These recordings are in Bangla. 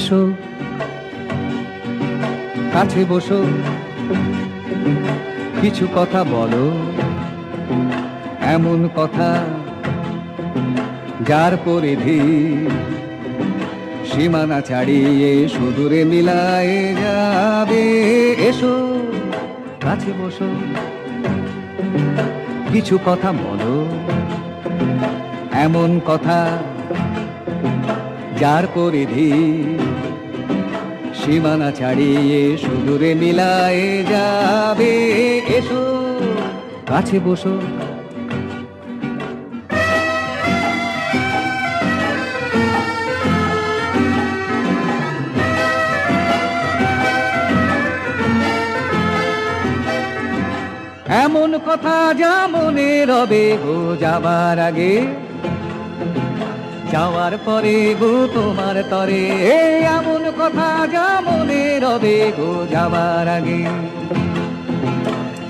এসো কাছে বসো, কিছু কথা বলো, এমন কথা যার পরিধি সীমানা ছাড়িয়ে সুদূরে মিলায়ে যাবে। এসো কাছে বসো, কিছু কথা বলো, এমন কথা যার পরিধি সীমানা ছাড়িয়ে সুদূরে মিলায়ে যাবে। এসো কাছে বসো। এমন কথা যা মনে রবে গো যাবার আগে, যাওয়ার পরে গো তোমার তরে। এমন কথা যা মনে রবে গো যাবার আগে,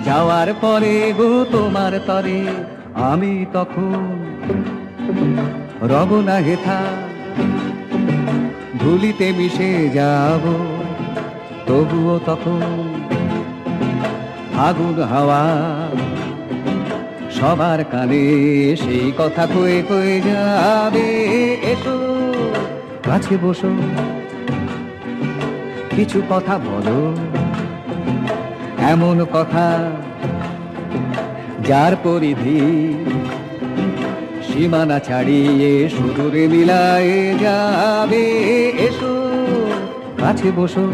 যাওয়ার পরে গো তোমার তরে। আমি তখন রব না হেথা, ধুলিতে মিশে যাব, তবুও তখন আগুন হাওয়া সবার কানে সেই কথা কয়ে কয়ে যাবে। এসো কাছে বসো, কিছু কথা বলো, এমন কথা যার পরিধি সীমানা ছাড়িয়ে সুদূরে মিলায়ে যাবে। এসো কাছে বসো।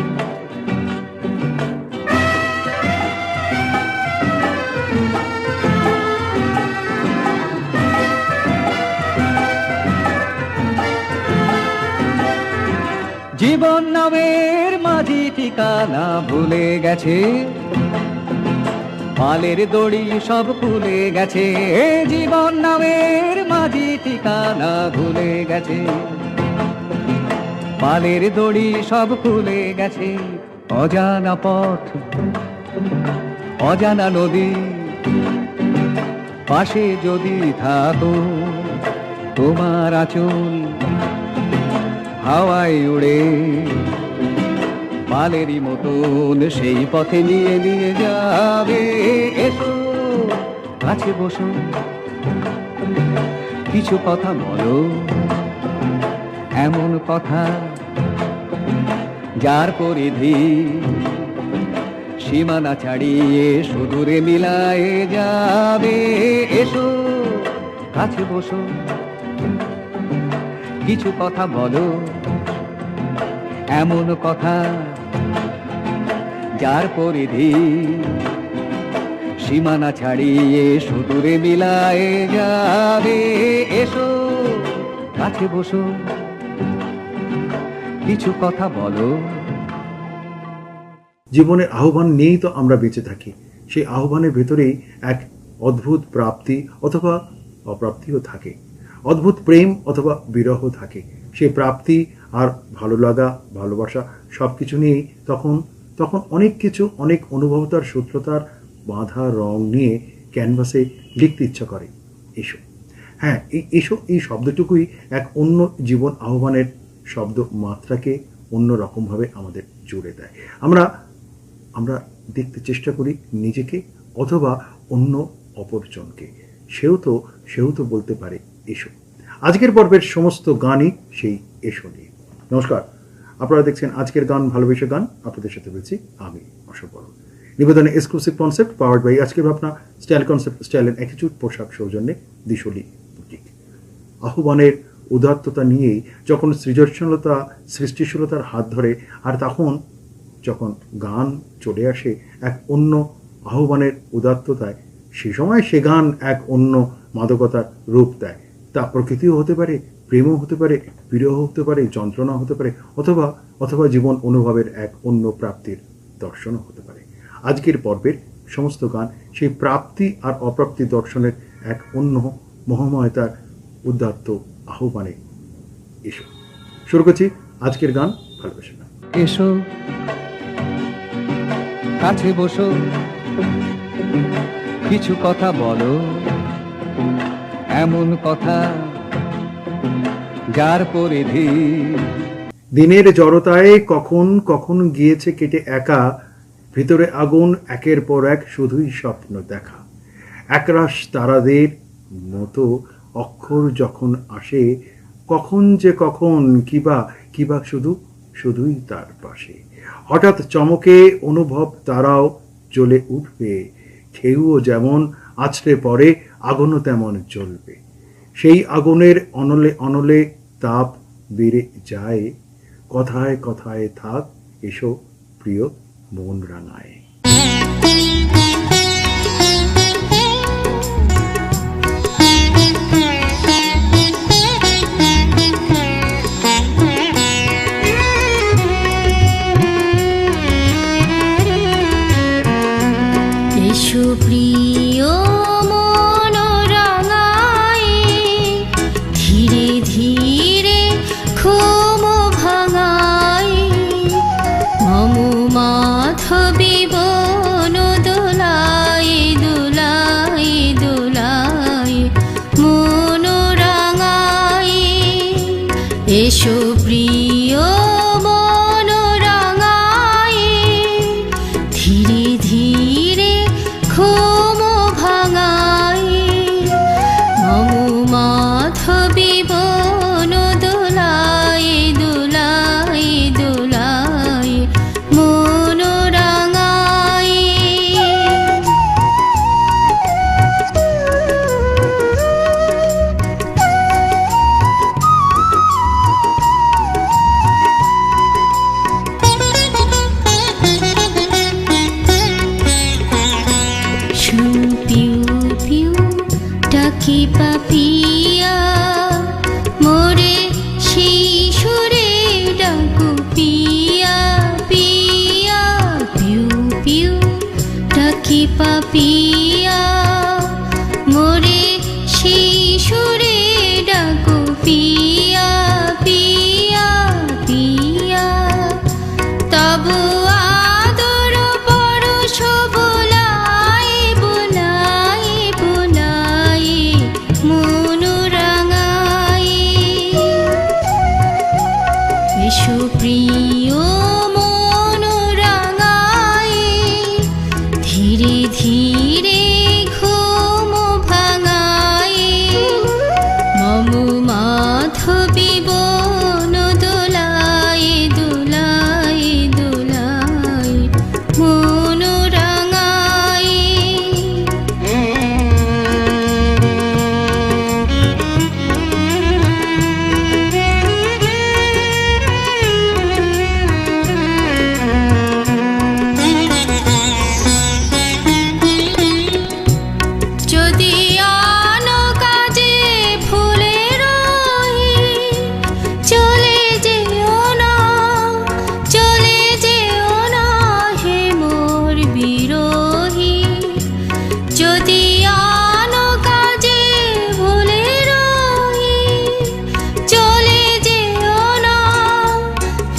জীবন নামের মাঝি ঠিকানা ভুলে গেছে, পালের দড়ি সব খুলে গেছে। জীবন নামের মাঝি ঠিকানা ভুলে গেছে, পালের দড়ি সব খুলে গেছে। অজানা পথ, অজানা নদী, পাশে যদি থাকো তোমার আঁচল হাওয়ায় উড়ে পালেরই মতন সেই পথে নিয়ে নিয়ে যাবে। এসো কাছে বসো, কিছু কথা বলো, এমন কথা যার পরিধি সীমানা ছাড়িয়ে সুদূরে মিলায়ে যাবে। এসো কাছে বসো, কিছু কথা বলো, এমন কথা যার পরিধি সীমানা ছাড়িয়ে সুদূরে মিলায়ে যাবে। এসো কাছে বসো, কিছু কথা বলো। জীবনের আহ্বান নিয়েই তো আমরা বেঁচে থাকি। সেই আহ্বানের ভেতরেই এক অদ্ভুত প্রাপ্তি অথবা অপ্রাপ্তিও থাকে, অদ্ভুত প্রেম অথবা বিরহ থাকে। সেই প্রাপ্তি আর ভালো লাগা, ভালোবাসা সব কিছু নিয়েই তখন অনেক কিছু, অনেক অনুভবতার, সূত্রতার বাঁধা রং নিয়ে ক্যানভাসে লিখতে ইচ্ছা করে। এসো, হ্যাঁ, এসো এই শব্দটুকুই এক অন্য জীবন আহ্বানের শব্দ মাত্রাকে অন্য রকমভাবে আমাদের জুড়ে দেয়। আমরা দেখতে চেষ্টা করি নিজেকে অথবা অন্য অপরজনকে। সেও তো বলতে পারে এসো। আজকের পর্বের সমস্ত গানই সেই এসো নিয়ে। নমস্কার, আপনারা দেখছেন আজকের গান, ভালোবেসে গান। আপনাদের সাথে বলছি আমি অশোক বড়। নিবেদনে এক্সক্লুসিভ কনসেপ্ট পাওয়ার্ড বাই আজকের ভাবনা, style concept, style and attitude পোশাক সৌজন্যে দিশলি বুটিক। আহ্বানের উদাত্ততা নিয়েই যখন সৃজনশীলতা, সৃষ্টিশীলতার হাত ধরে, আর যখন গান চলে আসে এক অন্য আহ্বানের উদাত্ততায়, সে সময় সে গান এক অন্য মাদকতার রূপ দেয়। তা প্রকৃতিও হতে পারে, প্রেমও হতে পারে, বিরহ হতে পারে, যন্ত্রণা হতে পারে, অথবা জীবন অনুভবের এক অন্য প্রাপ্তির দর্শনও হতে পারে। আজকের পর্বের সমস্ত গান সেই প্রাপ্তি আর অপ্রাপ্তি দর্শনের এক অন্য মহাময়তার উদাত্ত আহ্বানে এসো। শুরু করছি আজকের গান, ভালোবেসে গান। এসো কাছে বসো, কিছু কথা বলো, এমন কথা যার পরিধি দিনের জড়তায় কখন কখন গিয়েছে কেটে একা, ভিতরে আগুন একের পর এক শুধুই স্বপ্ন দেখা। একরাশ তারাদের মতো অক্ষর যখন আসে, কখন যে কখন কিবা কিবা শুধুই তার পাশে। হঠাৎ চমকে অনুভব তারাও জ্বলে উঠবে, ঢেউও যেমন আছড়ে পড়ে আগুনও তেমন জ্বলবে। সেই আগুনের অনলে অনলে তাপ বেড়ে যায়, কথায় কথায় থাক এসো প্রিয় মন রাঙায়। এসো প্রিয় মন রাঙায়, ধীরে ধীরে ঘুম ভাঙায়, মম মাধবী বন দোলায় দোলায় দোলায় মন রাঙায়। এসো প্রিয় মন রাঙায়, ধীরে ধীরে ঘুম ভাঙায়, মম মাধবী বন দোলায় দোলায় দোলায় মন রাঙায়। পিউ পিউ ডাকি পাপিয়া, মোরে সেই সুরে ডাকু পিয়া পিয়া। পিউ পিউ ডাকি পাপিয়া, মোরে সেই সুরে ডাকু পিয়া পিয়া পিয়া। তবু আদর পরশ বোলায় বোলায় বোলায় মন রাঙায়। এসো প্রিয় মন রাঙায়, ধীরে ধীরে ঘুম ভাঙায়, মম মাধবী বন দোলায় দোলায় দোলায় মন রাঙায়। যদি আনো কাজে ভুলে রহি, চলে যেও না চলে যেও না হে মোর বিরোহী। যদি আনো কাজে ভুলে রহি, চলে যেও না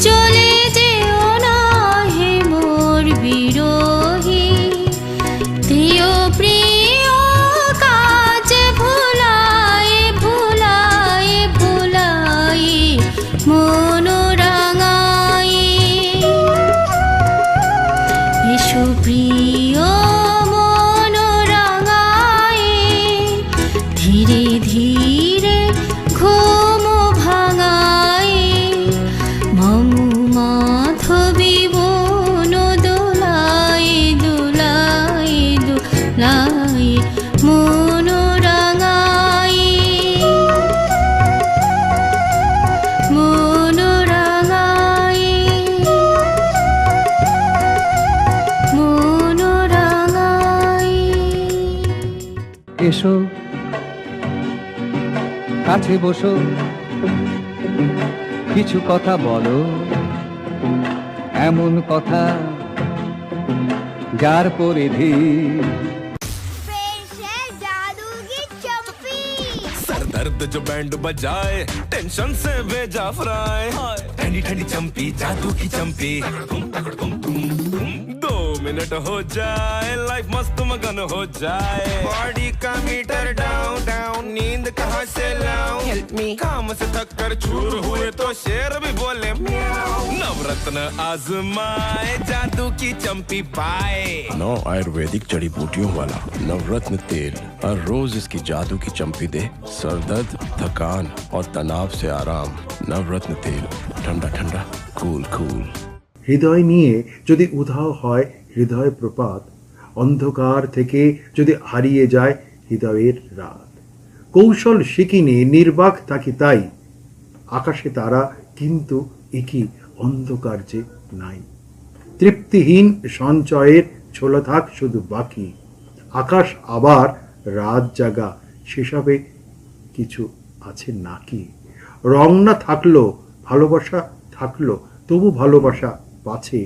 চলে যেও না হে মোর বিরোহী। দিও প্রিয় কাজ ভুলায় ভুলায় ভুলায় মন রাঙায়। এসো প্রিয় মন রাঙায়, ধীরে ধীরে ঘুম ভাঙায়, মম মাধবী বন দোলায় দোলায় দোলায় মন রাঙায় মন রাঙায় মন রাঙায়। এসো কাছে বসো, কিছু কথা বলো, এমন কথা যার পরিধি पेश है जादू की चप्पी। सर दर्द जो बैंड बजाए, टेंशन से भेजा फ्राई। ठंडी ठंडी चंपी, जादू की चंपी, 2 मिनट हो जाए लाइफ मस्त मगन हो जाए बॉडी का मीटर डाउन डाउन नींद कहाँ से लाऊं हेल्प मी काम से थक कर चूर हुए तो शेर भी बोले म्याऊं नवरत्न आजमाए जादू की चंपी पाए 9 आयुर्वेदिक जड़ी बूटियों वाला नवरत्न तेल हर रोज इसकी जादू की चंपी दे सरदर्द थकान और तनाव से आराम नवरत्न तेल ठंडा ठंडा कूल कूल হৃদয় নিয়ে যদি উধাও হয় হৃদয় প্রপাত অন্ধকার থেকে যদি হারিয়ে যায় হৃদয়ের রাত কৌশল শিখিনি নির্বাক থাকি তাই আকাশে তারা কিন্তু একই অন্ধকার যে নাই তৃপ্তিহীন সঞ্চয়ের ছোলা থাক শুধু বাকি আকাশ আবার রাত জাগা সেসবে কিছু আছে নাকি রং না থাকলো ভালোবাসা থাকলো তবু ভালোবাসা পাছে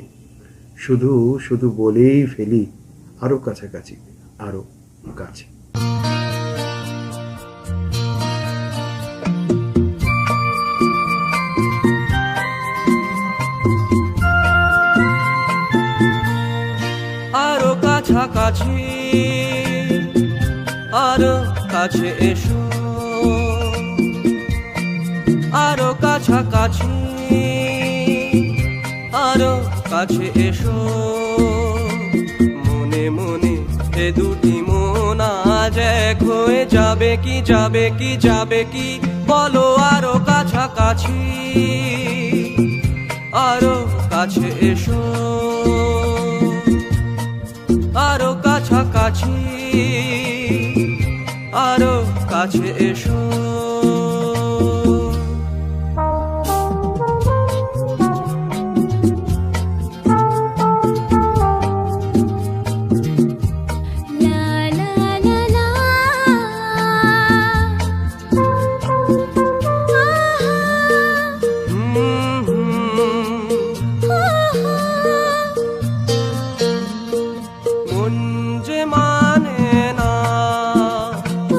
শুধু শুধু বলেই ফেলি আরো কাছাকাছি আরো কাছে আরো কাছাকাছি আরো কাছে এসো আরো কাছাকাছি আরো কাছে এসো মনে মনে এ দুটি মন আজ এক হয়ে যাবে কি যাবে কি যাবে কি বলো আরো কাছাকাছি আরো কাছে এসো আরো কাছাকাছি আরো কাছে এসো লা লা লা লা মন যে মানে না ও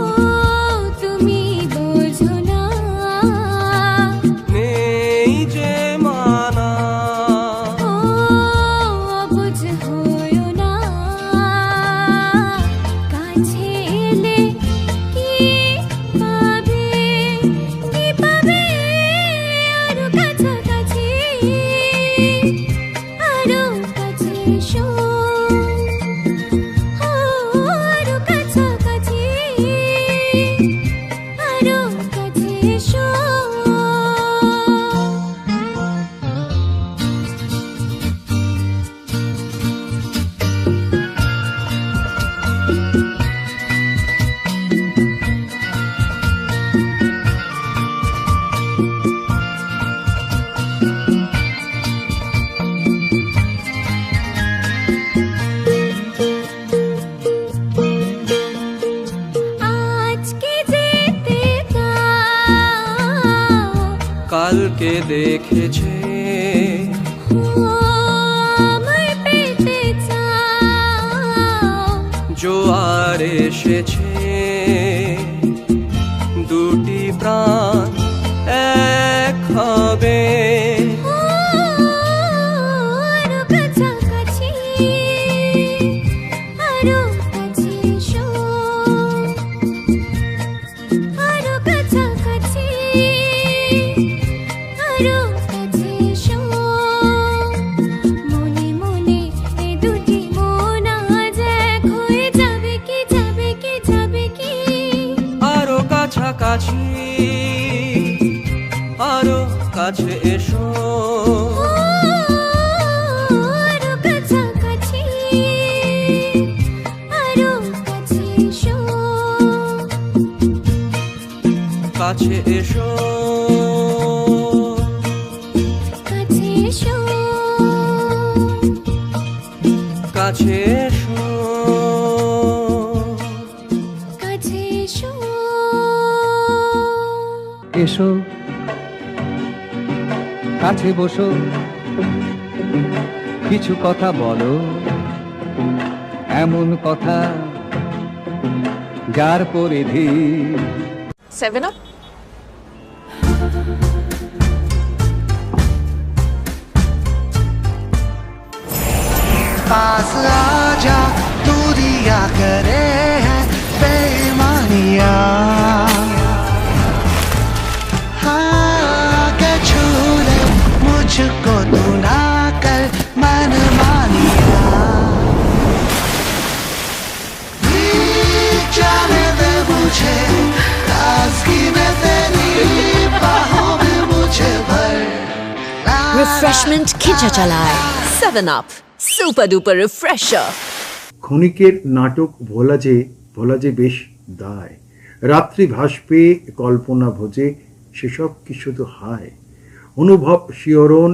তুমি বোঝো না নেই যে মানা ও অবুঝ হয়ো না কাছে এলে কি পাবে আরো কাছাকাছি আরো কাছে এসো আরো কাছাকাছি আরো কাছে এসো আজকে যেতে দাও কালকে দেখেছে আমায় পেতে চাও জোয়ার এসেছে দুটি প্রাণ এক হবে আরো কাছাকাছি আরো কাছে এসো আরো কাছাকাছি আরো কাছে এসো মনে মনে এ দুটি মন আজ এক হয়ে যাবে কি যাবে কি যাবে কি আরো কাছাকাছি আরো কাছে এসো আরো কাছাকাছি আরো কাছে এসো কাছে এসো কাছে এসো কাছে এসো কাছে এসো এসো কাছে বসো কিছু কথা বলো এমন কথা যার পরিধি 7 Up पास आजा तू दिया करे है बेईमानिया हाँ के छू ले मुझको तू ना कर मनमानिया जाने दे मुझे ताज़गी में तेरी बाहों में मुझे भर Refreshment খিচা চালায় 7 Up Super Duper Refresher ক্ষণিকের নাটক ভোলা যে বেশ দায় রাত্রি ভাসপে কল্পনা ভোজে সেসব কি শুধু হায় অনুভব শিহরণ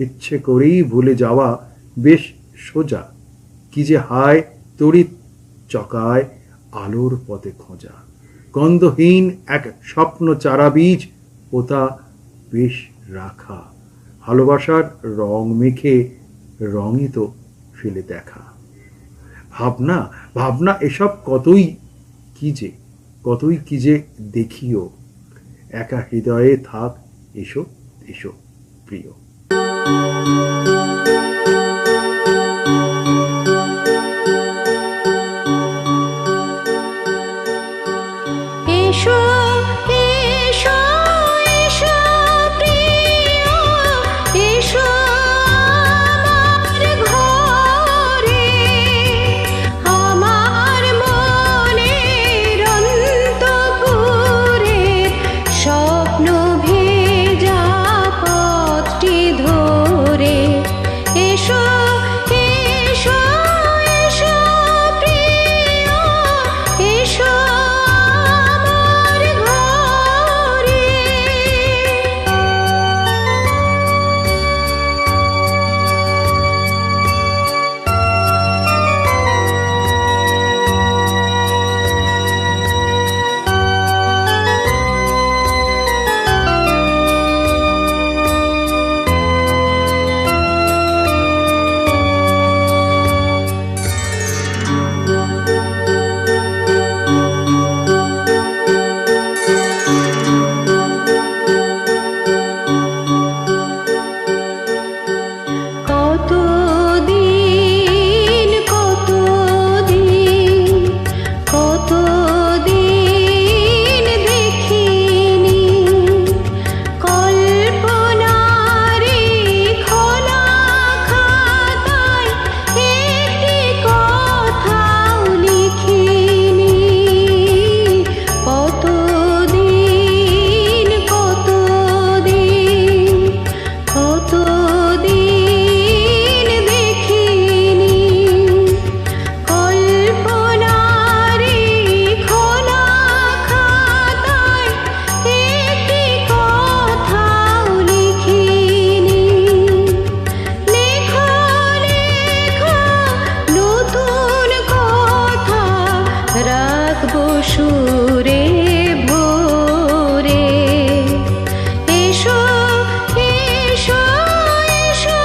ইচ্ছে করেই ভুলে যাওয়া বেশ সোজা কি যে হায় তড়িৎ চকায় আলোর পথে খোঁজা গন্ধহীন এক স্বপ্ন চারা বীজ পোতা বেশ রাখা ভালোবাসার রং মেখে রঙই তো ফেলে দেখা ভাবনা এসব কতই কি যে দেখিও একা হৃদয়ে থাক এসো প্রিয় এসো এসো এসো প্রিয় এসো আমার ঘরে আমার মনের অন্তপুরে স্বপ্ন ভেজা পথটি ধরে এসো এসো এসো প্রিয় এসো সুরে ভোরে এসো এসো এসো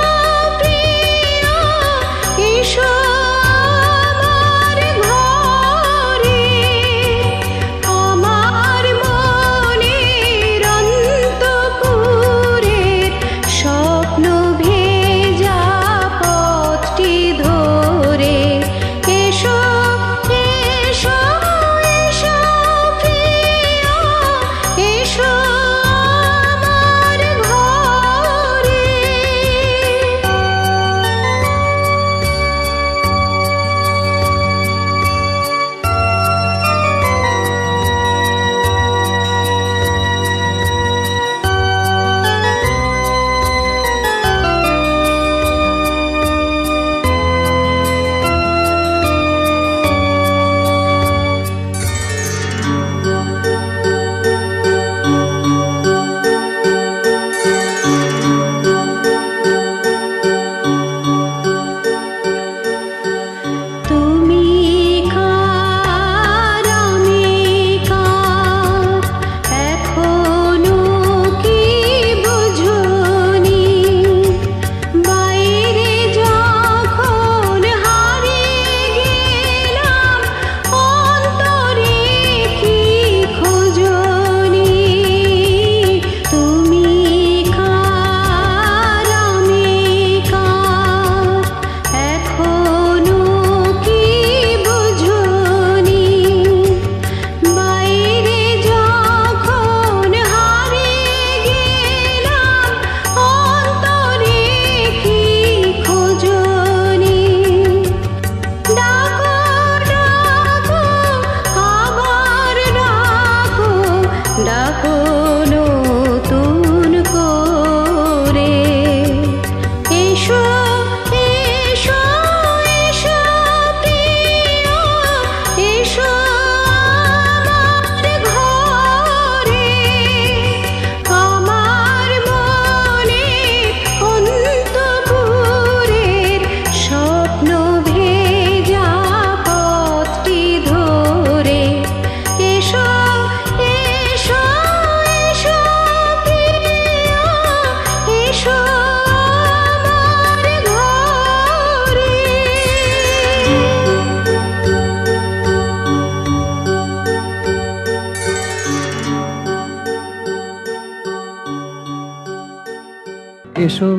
এসো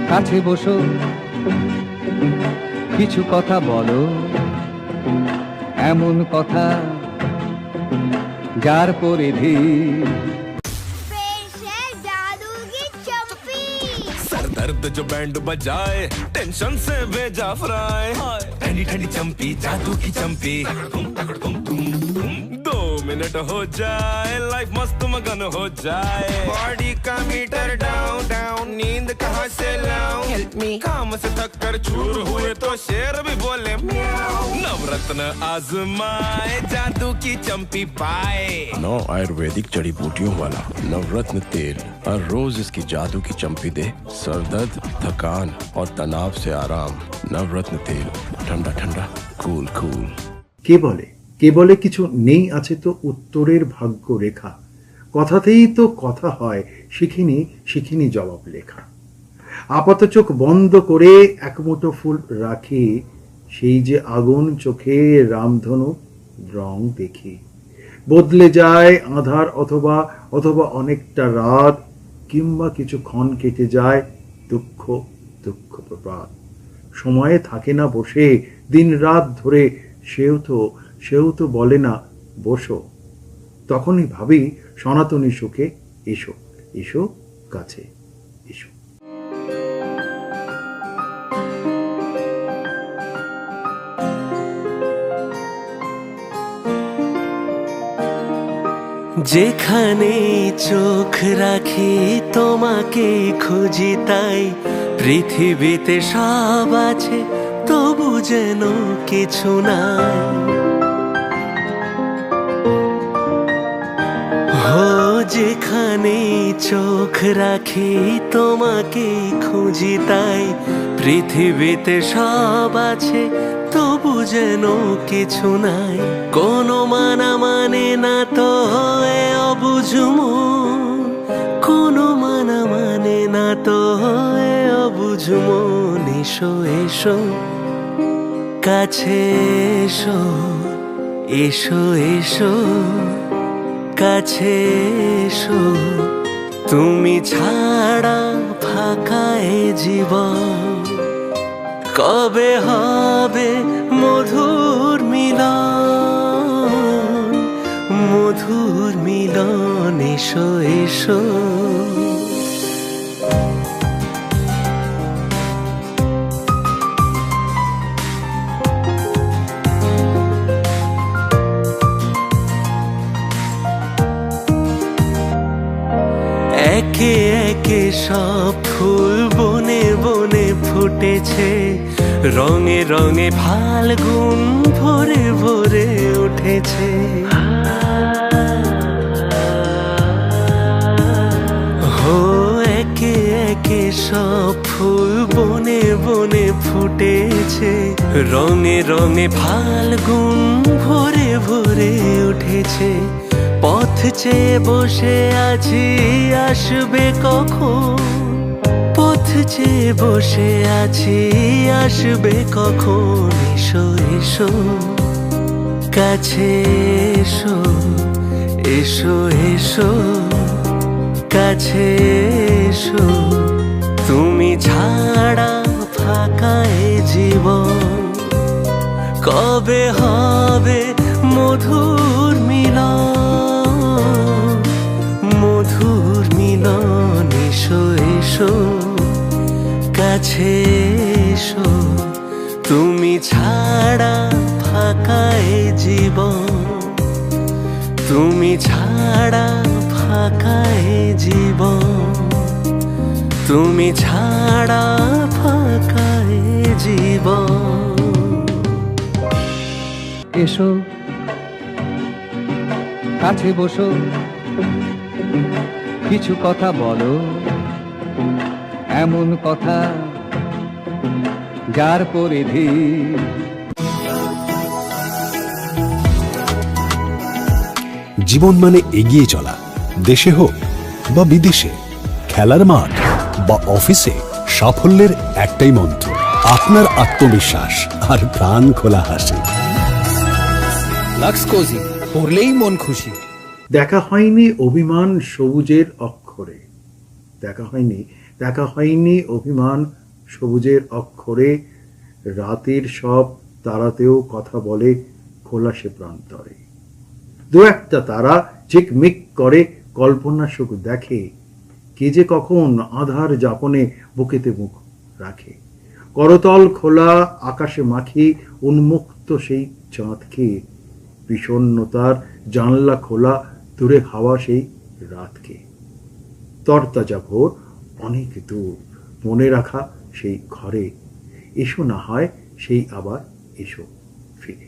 কাছে বসো, কিছু কথা বলো, এমন কথা যার পরিধি पेश है जादू की चप्पी। सर दर्द जो बैंड बजाए, टेंशन से भेजा फ्राई। ठंडी ठंडी चंपी, जादू की चंपी। 2 मिनट हो जाए, लाइफ मस्त मगन हो जाए। बॉडी का मीटर डाउन डाउन, नींद कहाँ से लाऊं? Help me. काम से थक कर चूर हुए तो शेर भी बोले म्याऊं। नवरत्न आजमाए, जादू की चंपी पाए। 9 आयुर्वेदिक जड़ी बूटियों वाला नवरत्न तेल हर रोज इसकी जादू की चंपी दे सर दर्द, थकान और तनाव से आराम। नवरत्न तेल, ठंडा ठंडा, कूल कूल। কে বলে কিছু নেই আছে তো উত্তরের ভাগ্য রেখা, কথাতেই তো কথা হয়, শিখিনি জবাব লেখা। আপাত চোখ বন্ধ করে একমুঠো ফুল রাখি, সেই যে আগুন চোখে রামধনু রং দেখি। বদলে যায় আধার অথবা অনেকটা রাত, কিংবা কিছুক্ষণ কেটে যায় দুঃখ প্রপাত। সময়ে থাকে না বসে দিন রাত ধরে, সেও তো বলে না বসো। তখনই ভাবি সনাতনী সুখে এসো এসো কাছে এসো। যেখানে চোখ রাখি তোমাকে খুঁজি, তাই পৃথিবীতে সব আছে তবু যেন কিছু নাই। যেখানে চোখ রাখি তোমাকে খুঁজি, তাই পৃথিবীতে সব আছে তবু যেন কিছু নাই। কোনো মানে না তো অবুঝমো, কোনো মানে না তো অবুঝমো। এসো এসো কাছে এসো, এসো এসো কাছে এসো। তুমি ছাড়া ফাঁকা এ জীবন, কবে হবে মধুর মিলন, মধুর মিলন। এসো এসো একে একে সব ফুল বনে বনে ফুটেছে, রঙে রঙে ফাল্গুন ভরে ভরে উঠেছে। একে একে সব ফুল বনে বনে ফুটেছে, রঙে রঙে ফাল্গুন ভরে ভরে উঠেছে। পথ চেয়ে বসে আছি আসবে কখন, পথ চেয়ে বসে আছি আসবে কখন। এসো এসো কাছে এসো, এসো এসো কাছে এসো। তুমি ছাড়া ফাঁকা এ জীবন, কবে হবে মধুর মিলন, মধুর মিলন। এসো এসো কাছে এসো। তুমি ছাড়া ফাঁকা এ জীবন, তুমি ছাড়া ফাঁকা এ জীবন, তুমি ছাড়া ফাঁকা এ জীবন। এসো কাছে বসো, কিছু কথা বলো, এমন কথা যার পরিধি জীবন মানে এগিয়ে চলা, দেশে হোক বা বিদেশে, খেলার মাঠ বা অফিসে, সাফল্যের একটাই মন্ত্র, আপনার আত্মবিশ্বাস আর প্রাণ খোলা হাসি। লাক্স কোজি, পড়লেই মন খুশি। দেখা হয়নি অভিমান সবুজের অক্ষরে, দেখা হয়নি অভিমান সবুজের অক্ষরে, রাতের সব তারাতেও কথা বলে খোলা সে প্রান্তরে। দু একটা তারা ঝিকমিক করে কল্পনা সুখ দেখে, কে যে কখন আধার যাপনে বুকেতে মুখ রাখে। করতল খোলা আকাশে মাখি উন্মুক্ত সেই চাঁদকে, বিষণ্ণতার জানলা খোলা দূরে হাওয়া সেই রাতকে। তরতাজা ভোর অনেক দূর, মনে রাখা সেই ঘরে, এসো না হয় সেই আবার এসো ফিরে।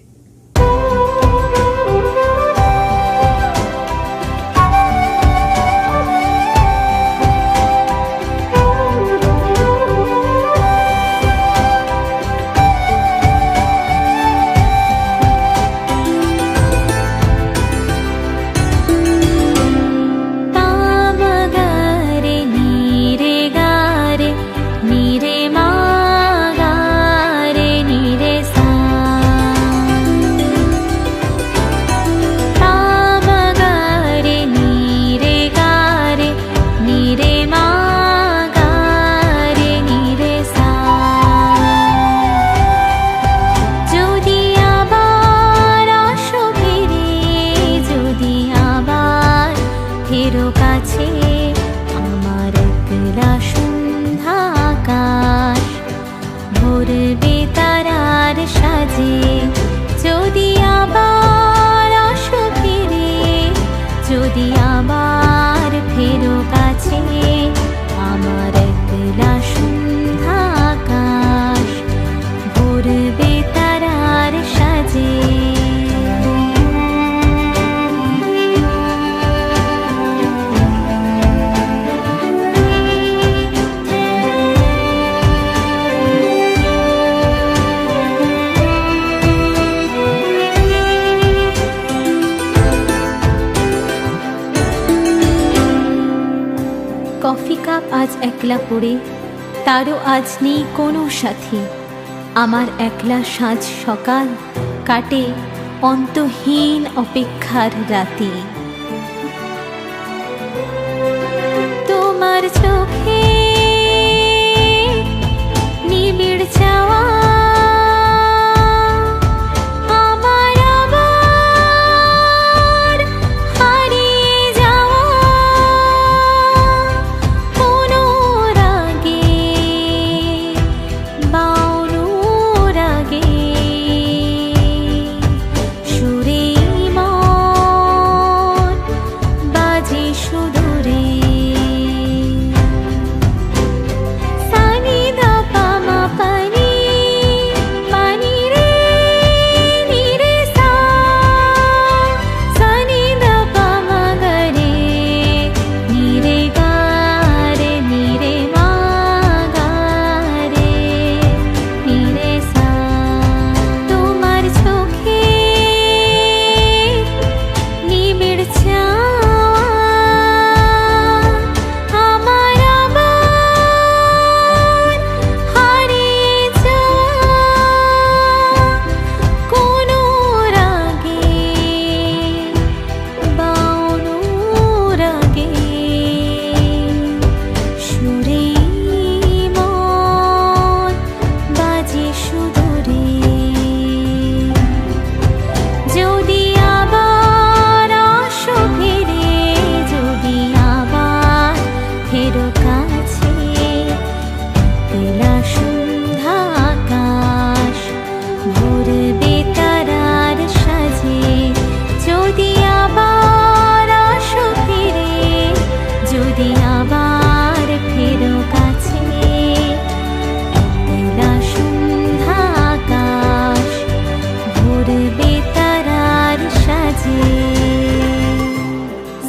কফি কাপ আজ একলা পড়ে, তারও আজ নেই কোনো সাথী। আমার একলা সাঁঝ সকাল কাটে অন্তহীন অপেক্ষার রাতে। তোমার চোখে নিবিড় চাওয়া, আমার আবার হারিয়ে যাওয়া কোনো রাগে বাউনো রাগে, সুরে মন বাজে সুদূরে।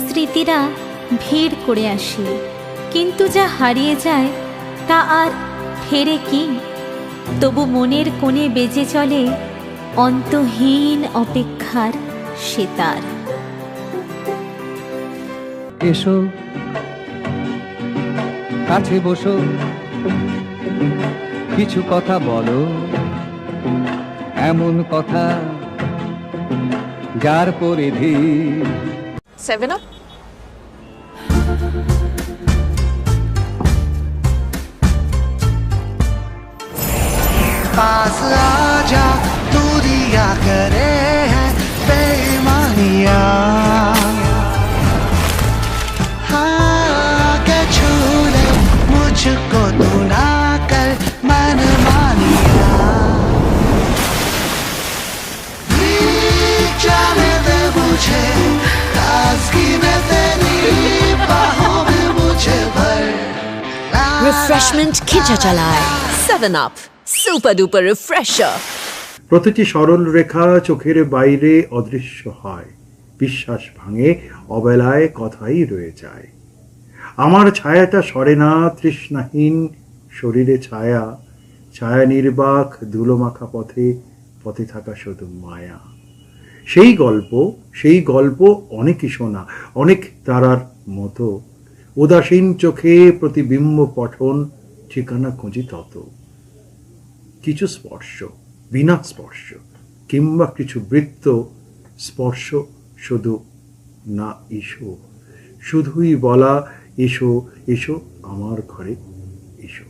স্মৃতিরা ভিড় করে আসে, কিন্তু যা হারিয়ে যায় তা আর ফেরে কি? তবু মনের কোণে বেজে চলে অন্তহীন অপেক্ষার সেতার। এসো কাছে বসো, কিছু কথা বলো, এমন কথা যার পরিধি। 7 Up? पास आजा दूरिया करे हैं बेईमानिया हाँ के छू ले मुझको तू ना कर मन मानिया जाने दे मुझे ताज़गी में तेरी बाहों में मुझे भर Refreshment খিচা চালায় 7 Up Super Duper Refresher প্রতিটি সরল রেখা চোখের বাইরে অদৃশ্য হয়, বিশ্বাস ভাঙে, অবেলায় কথাই রয়ে যায়। আমার ছায়াটা সরে না তৃষ্ণাহীন শরীরে ছায়া, ছায়া নির্বাক ধুলোমাখা পথে, পথে থাকা শুধু মায়া। সেই গল্প অনেকই শোনা, অনেক তারার মতো, উদাসীন চোখে প্রতিবিম্ব পঠন, ঠিকানা খুঁজি তত। কিছু স্পর্শ, বিনা স্পর্শ, কিংবা কিছু বৃত্ত, স্পর্শ শুধু না এসো, শুধুই বলা এসো এসো আমার ঘরে এসো।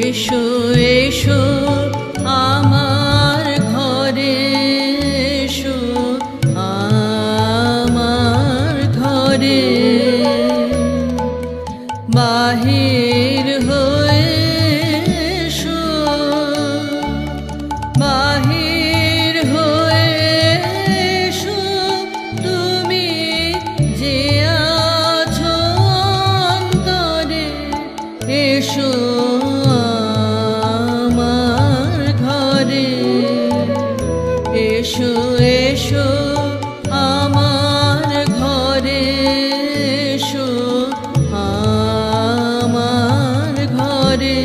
এসো এসো আমার ঘরে এসো আমার ঘরে বাহির হয়ে এসো বাহির হয়ে এসো তুমি যে আছো অন্তরে এসো এসো এসো আমার ঘরে এসো আমার ঘরে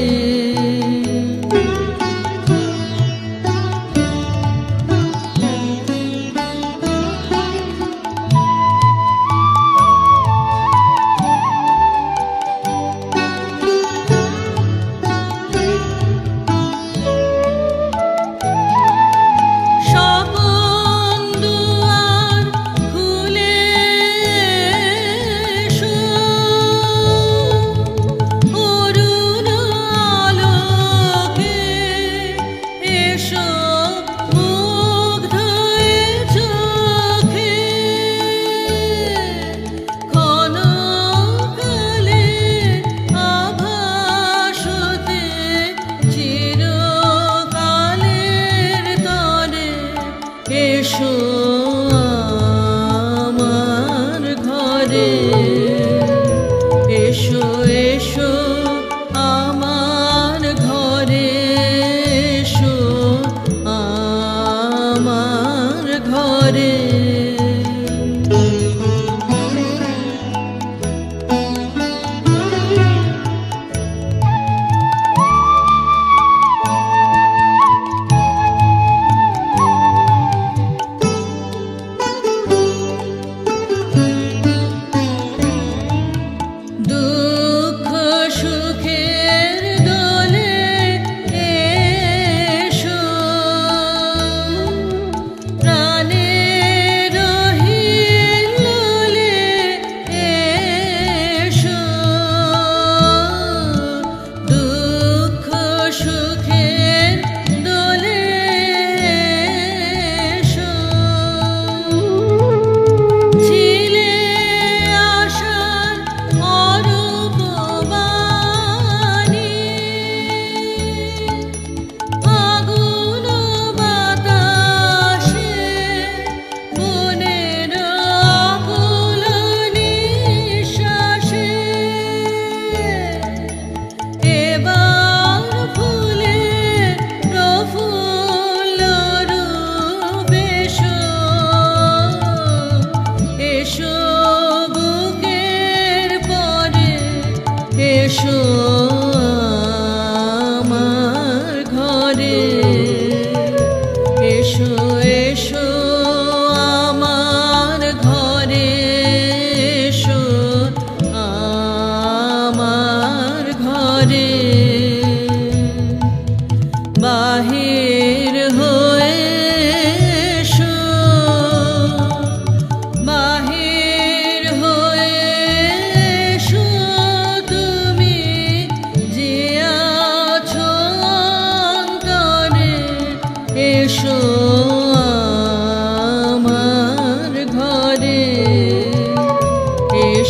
এসো আমার ঘরে এসো এসো আমার ঘরে এসো আমার ঘরে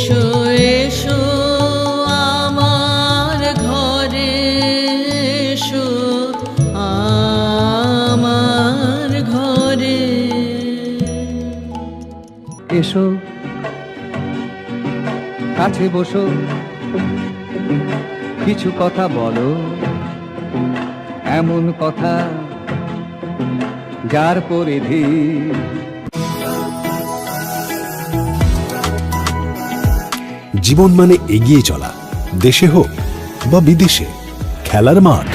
এসো এসো আমার ঘরে এসো আমার ঘরে এসো কাছে বসো কিছু কথা বলো এমন কথা যার পরিধি জীবন মানে এগিয়ে চলা দেশে হোক বা বিদেশে খেলার মাঠ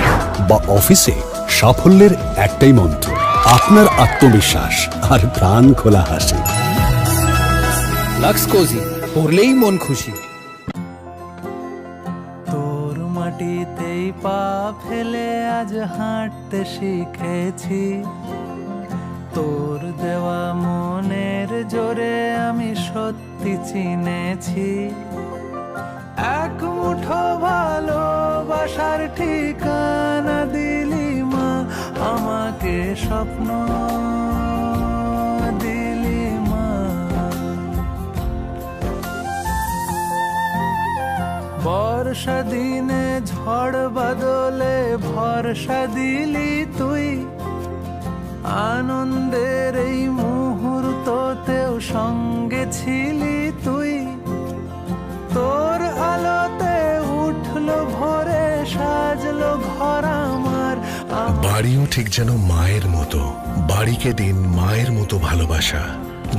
বা অফিসে সাফল্যের একটাই মন্ত্র আপনার আত্মবিশ্বাস আর প্রাণ খোলা হাসি লাক্স কোজি পড়লেই মন খুশি। তোর মাটিতেই পা ফেলে আজ হাঁটতে শিখেছি, তোর দেওয়া মনের জোরে আমি সত্যি চিনেছি। এক মুঠো ভালোবাসার ঠিকানা দিলি মা, আমাকে স্বপ্ন দিলি মা। বর্ষা দিনে ঝড় বাদলে ভরসা দিলি তুই, আনন্দের এই মুহূর্ততেও সঙ্গে ছিলি তুই। তোর আলোতে উঠলো ভোরে সাজলো ঘর আমার। বাড়িও ঠিক যেন মায়ের মতো, বাড়িকে দিন মায়ের মতো ভালোবাসা।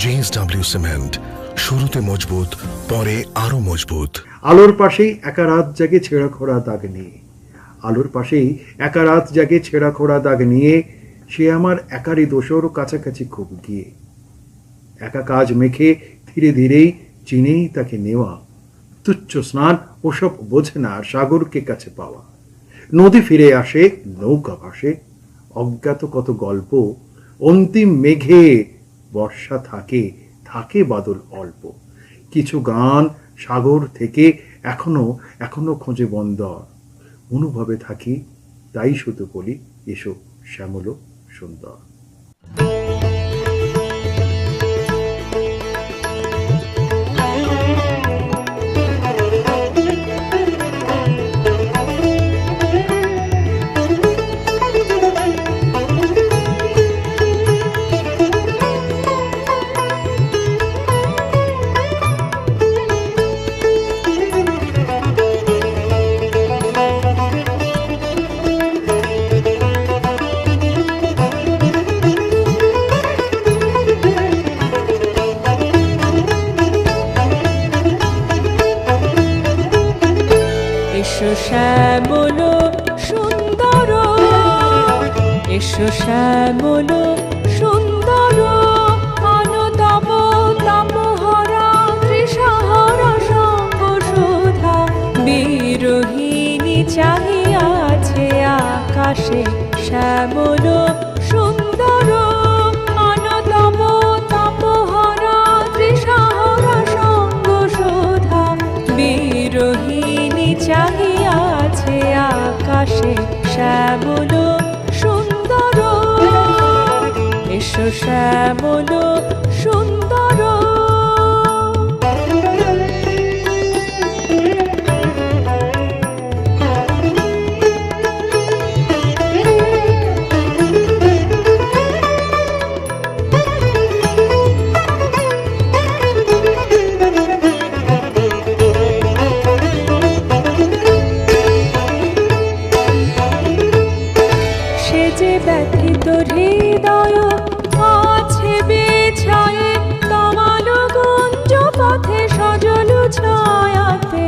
JSW সিমেন্ট, শুরুতে মজবুত পরে আরো মজবুত। আলোর পাশেই একা রাত জাগে ছেঁড়া খোড়া দাগ নিয়ে, আলোর পাশেই একা রাত জাগে ছেঁড়া খোড়া দাগ নিয়ে, সে আমার একারই দোষর কাছাকাছি খুব গিয়ে। একা কাজ মেখে ধীরে ধীরেই চিনেই তাকে নেওয়া, তুচ্ছ স্নান ওসব বোঝে না সাগরকে কাছে পাওয়া। নদী ফিরে আসে নৌকা ভাসে, অজ্ঞাত কত গল্প। অন্তিম মেঘে বর্ষা থাকে, থাকে বাদল অল্প। কিছু গান সাগর থেকে এখনো এখনো খোঁজে বন্দর। অনুভবে থাকি তাই শুধু বলি এসো শ্যামল সুন্দর। শ্যামল সুন্দর, এসো শ্যামল সুন্দর, অনতম তপহরা ত্রিশহরা সঙ্গ সুধা। বিরোহিণী চাহিয়াছে আকাশে শ্যামল সুন্দর, অনতম তপহরা ত্রিশহরা সঙ্গ সুধা। বিরোহিণী চাহিয়াছে আকাশে শ্যামল সুন্দর, এসো শ্যামল সুন্দর। ব্যথিত হৃদয় আছে বিছায়ে, তমাল গুঞ্জ পথে সজল ছায়াতে।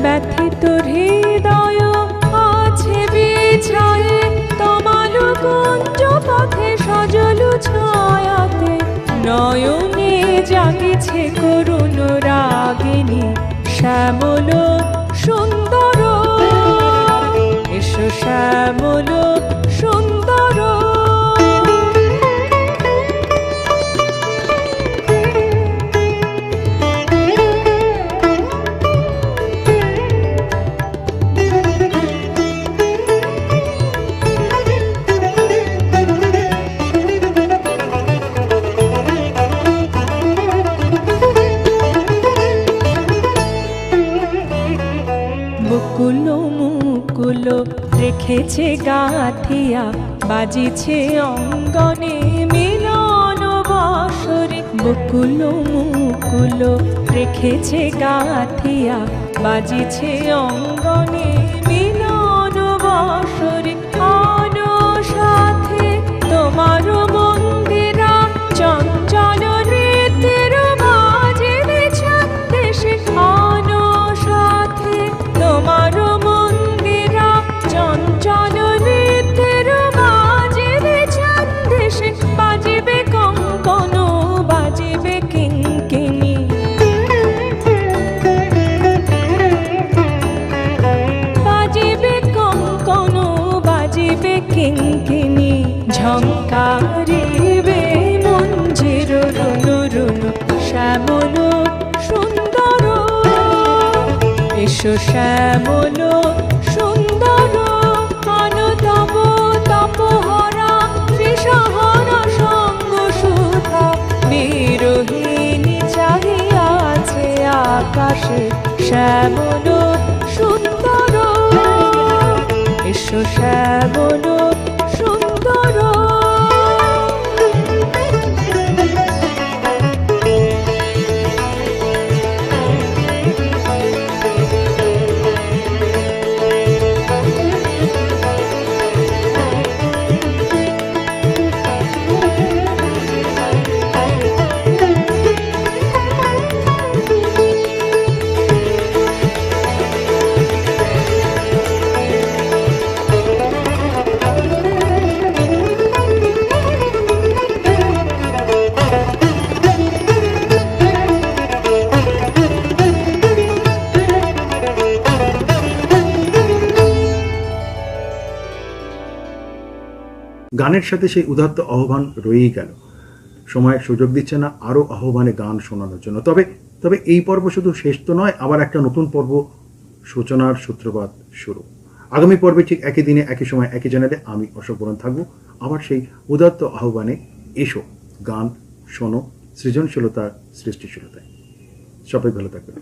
ব্যথিত হৃদয় আছে বিছায়ে, তমাল গুঞ্জ পথে সজল ছায়াতে। নয়নে জাগেছে করুণ রাগিনী শ্যামল সুন্দর, এসো শ্যামল সুন্দর। মুকুল রেখেছে গাথিয়া বাজিছে অঙ্গনে মিলন বসরে বকুল মুকুল রেখেছে গাথিয়া বাজিছে অঙ্গনে মিলন বসরে আনো সাথে তোমার মন্দিরা চঞ্চল নৃত্যের বাজিবে ছন্দেশে আনো সাথে তোমার মন্দিরা চঞ্চল নৃত্যের বাজিবে ছন্দেশে বাজিবে কঙ্কন বাজিবে কিঙ্কিণী বাজিবে কঙ্কন বাজিবে কিঙ্কিণী ঝঙ্কারিবে মঞ্জির রুনু রুনু শ্যামল সুন্দর এসো শ্যামল সুন্দর আনতম তপহরা ত্রিশহর সঙ্গ সুধা বিরোহিণী চাহিয়াছে আকাশে শ্যামল সুন্দর এসো শ্যামল সুন্দর গানের সাথে সেই উদাত্ত আহ্বান রয়েই গেল। সময় সুযোগ দিচ্ছে না আরও আহ্বানে গান শোনানোর জন্য। তবে এই পর্ব শুধু শেষ তো নয়, আবার একটা নতুন পর্ব সূচনার সূত্রপাত শুরু। আগামী পর্বে ঠিক একই দিনে একই সময় একই চ্যানেলে আমি অশোক বরণ থাকবো, আবার সেই উদাত্ত আহ্বানে এসো, গান শোনো, সৃজনশীলতার সৃষ্টিশীলতায়। সবাই ভালো থাকবেন।